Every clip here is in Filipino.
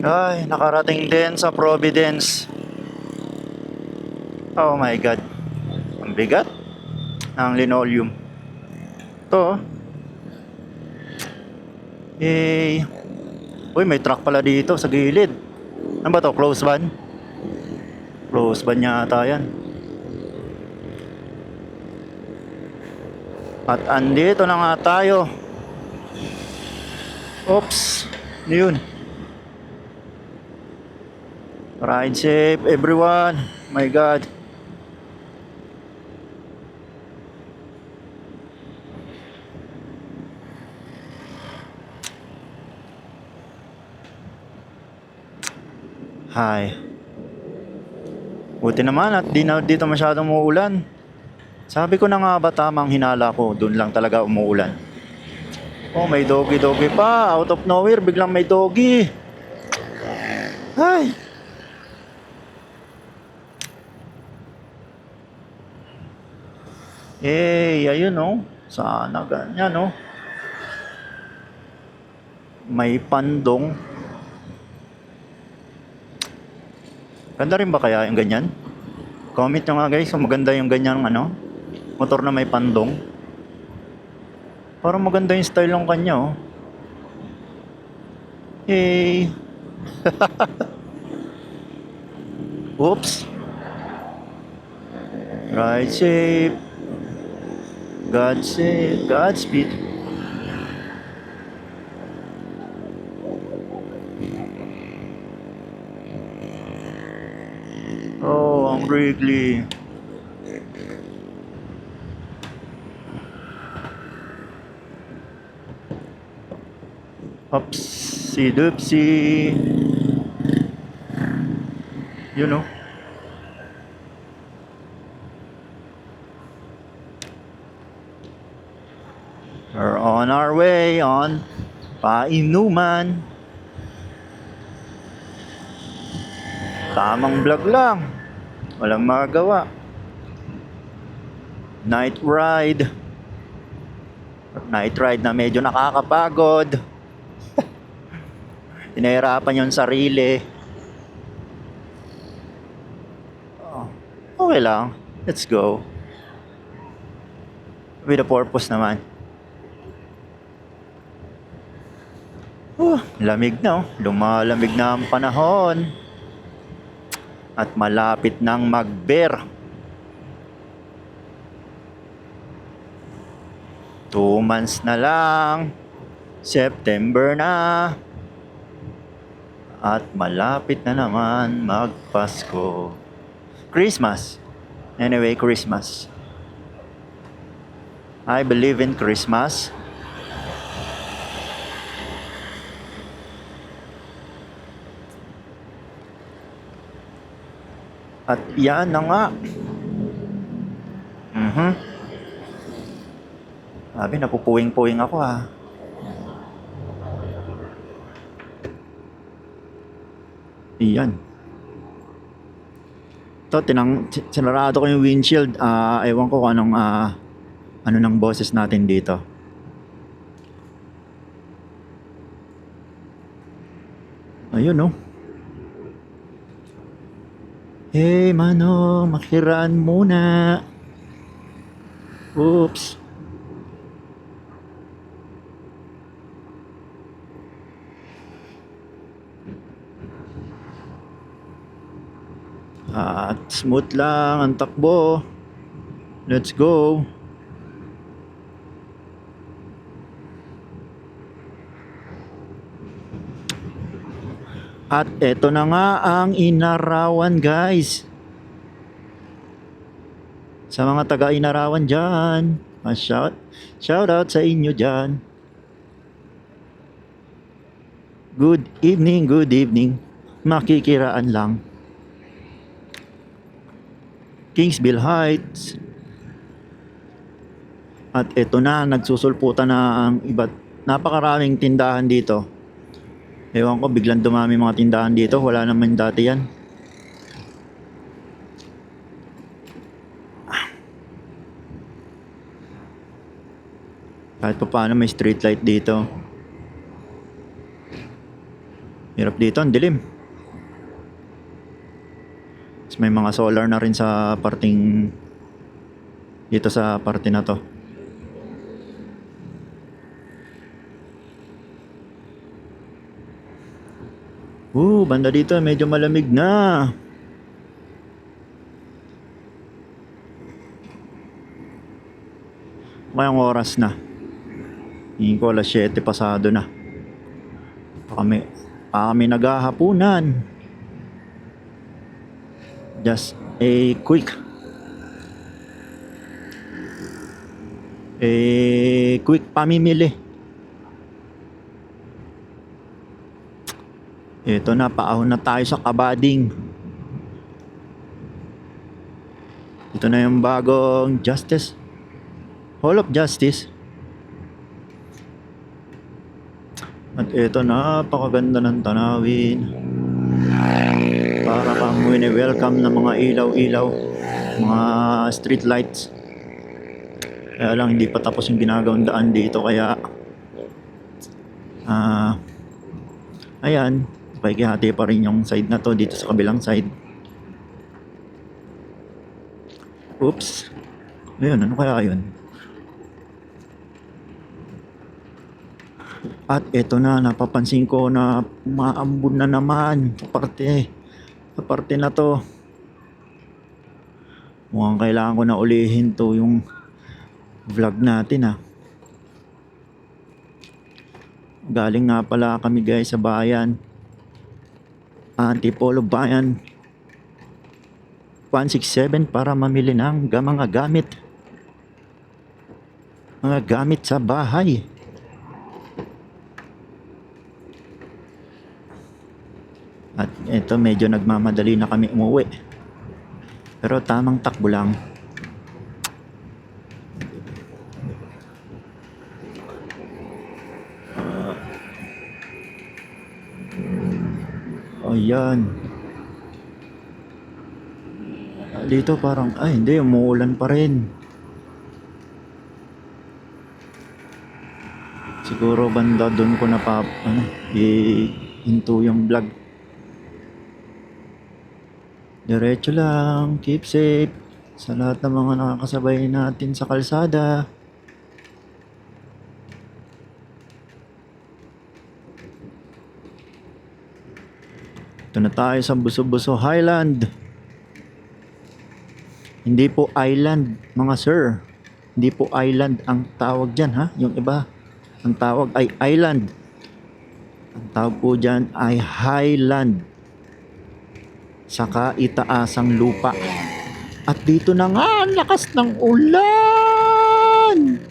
Ay, nakarating din sa Providence. Oh my God. Ang bigat ng linoleum. To. Eh, uy, may truck pala dito sa gilid. Ano ba to? Close van? Close van yata yan. At andito na nga tayo. Oops. Ano yun? Ride safe, everyone. My God. Hi. Buti naman at di na dito masyadong umuulan. Sabi ko na nga ba tamang hinala ko, doon lang talaga umuulan. Oh, may doggy pa. Out of nowhere, biglang may doggy. Ay. Ayun oh. Sana ganyan oh. May pandong. Ganda rin ba kaya yung ganyan? Comment nyo nga guys kung maganda yung ganyan ano. Motor na may pandong. Parang maganda yung style ng kanya oh. Hey. Oops. Ride safe. God save. Godspeed. Oh, ang Wrigley. Upsie doopsie. You know. We're on our way on Painuman. Tamang vlog lang. Walang magagawa. Night ride. Night ride na medyo nakakapagod. Tinahirapan yung sarili. Oh, okay lang. Let's go. With a purpose naman. Lamig na oh. Lumalamig na ang panahon. At malapit nang mag-bear. 2 months na lang. September na. At malapit na naman magpasko. Christmas. Anyway, Christmas. I believe in Christmas. At yan na nga. Sabi, napupuwing-puwing ako ha. Iyan. Ito, sinarado ko yung windshield. Ewan ko kung anong ano ng boses natin dito. Ayun oh. Hey Manong, makiraan muna. Oops. At smooth lang ang takbo. Let's go. At eto na nga ang Inarawan guys. Sa mga taga Inarawan dyan, shout out sa inyo dyan. Good evening. Makikiraan lang. Kingsville Heights. At eto na, nagsusulputan na ang iba't napakaraming tindahan dito. Ewan ko, biglang dumami mga tindahan dito. Wala naman dati yan. Kahit pa paano may street light dito. Hirap dito, ang dilim. Tapos may mga solar na rin sa parting dito sa parte na to. Banda dito medyo malamig na. Ngayong oras na. Hingin ko alas 7 pasado na. Pa kami naghahapunan. Just a quick pamimili. Ito na, paahon na tayo sa kabading. Ito na yung bagong Justice Hall of Justice. At ito, napakaganda ng tanawin. Para kang wini-welcome ng mga ilaw-ilaw, mga street lights. Kaya lang hindi pa tapos yung ginagawang daan dito, kaya ayan, pakikihati pa rin yung side na to dito sa kabilang side. Oops. Ayun, ano kaya yun? At eto na, napapansin ko na umaambon na naman sa parte na to. Mukhang kailangan ko na ulihin to yung vlog natin. Galing nga pala kami guys sa bayan, Antipolo Bayan 167, para mamili ng mga gamit sa bahay. At eto, medyo nagmamadali na kami umuwi, pero tamang takbo lang. Ayan. Dito parang, hindi, umuulan pa rin. Siguro banda doon ko i-into yung vlog. Diretso lang, keep safe sa lahat ng mga nakakasabay natin sa kalsada. Ito na tayo sa Buso-Buso Highland. Hindi po island, mga sir. Hindi po island ang tawag dyan, ha? Yung iba, ang tawag ay island. Ang tawag po dyan ay highland. Saka itaasang lupa. At dito na nga, ang lakas ng ulan!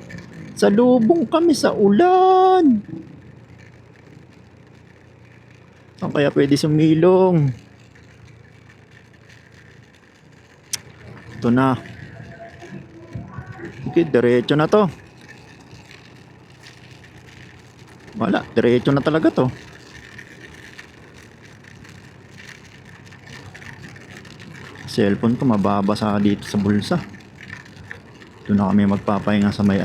Salubong kami sa ulan! Saan kaya pwede sumilong? Ito na. Okay, diretso na to. Wala, diretso na talaga to. Cellphone ko mababasa dito sa bulsa. Ito na kami magpapahinga sa may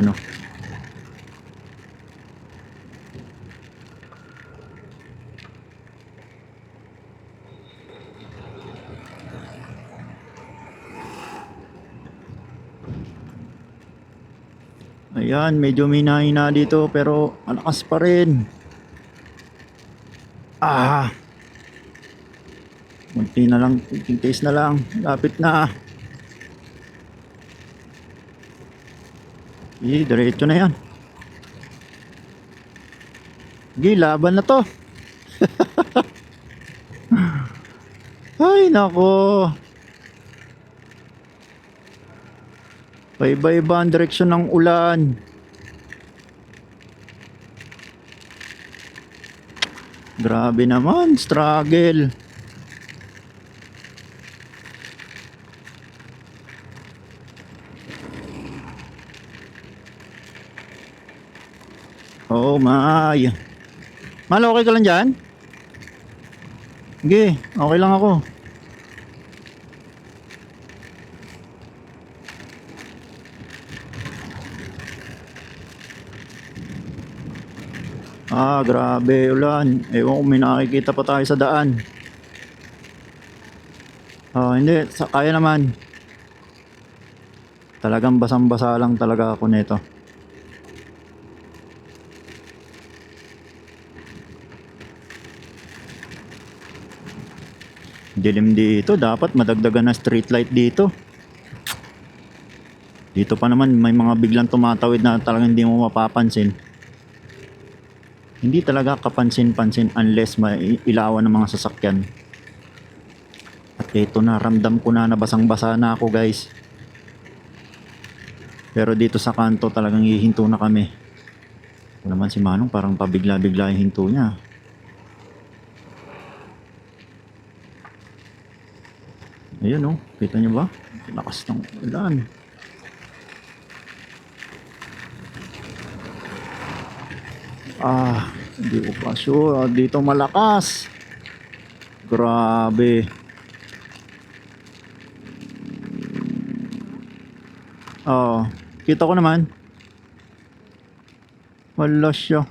Ayan, medyo minahina dito pero malakas pa rin. Munti na lang, kunting taste na lang. Lapit na. Diretso na yan. Laban na to. Ay, nako. Iba-iba ang direksyon ng ulan. Grabe naman, struggle. Oh my. Mal, okay ka lang dyan? Sige, okay lang ako. Ah, grabe ulan. Ewan ko, may nakikita pa tayo sa daan. Oh, hindi. Kaya naman. Talagang basang-basa lang talaga ako nito. Dilim dito. Dapat madagdagan na street light dito. Dito pa naman may mga biglang tumatawid na talagang hindi mo mapapansin. Hindi talaga kapansin-pansin unless may ilawan ng mga sasakyan. At ito na, ramdam ko na basang-basa na ako guys. Pero dito sa kanto talagang hihinto na kami. Ito naman si Manong parang pabigla-bigla yung hinto niya. Ayan oh, kita niyo ba? Lakas ng ulan. Hindi ko pa sure. Dito malakas. Grabe. Kita ko naman. Wala siya.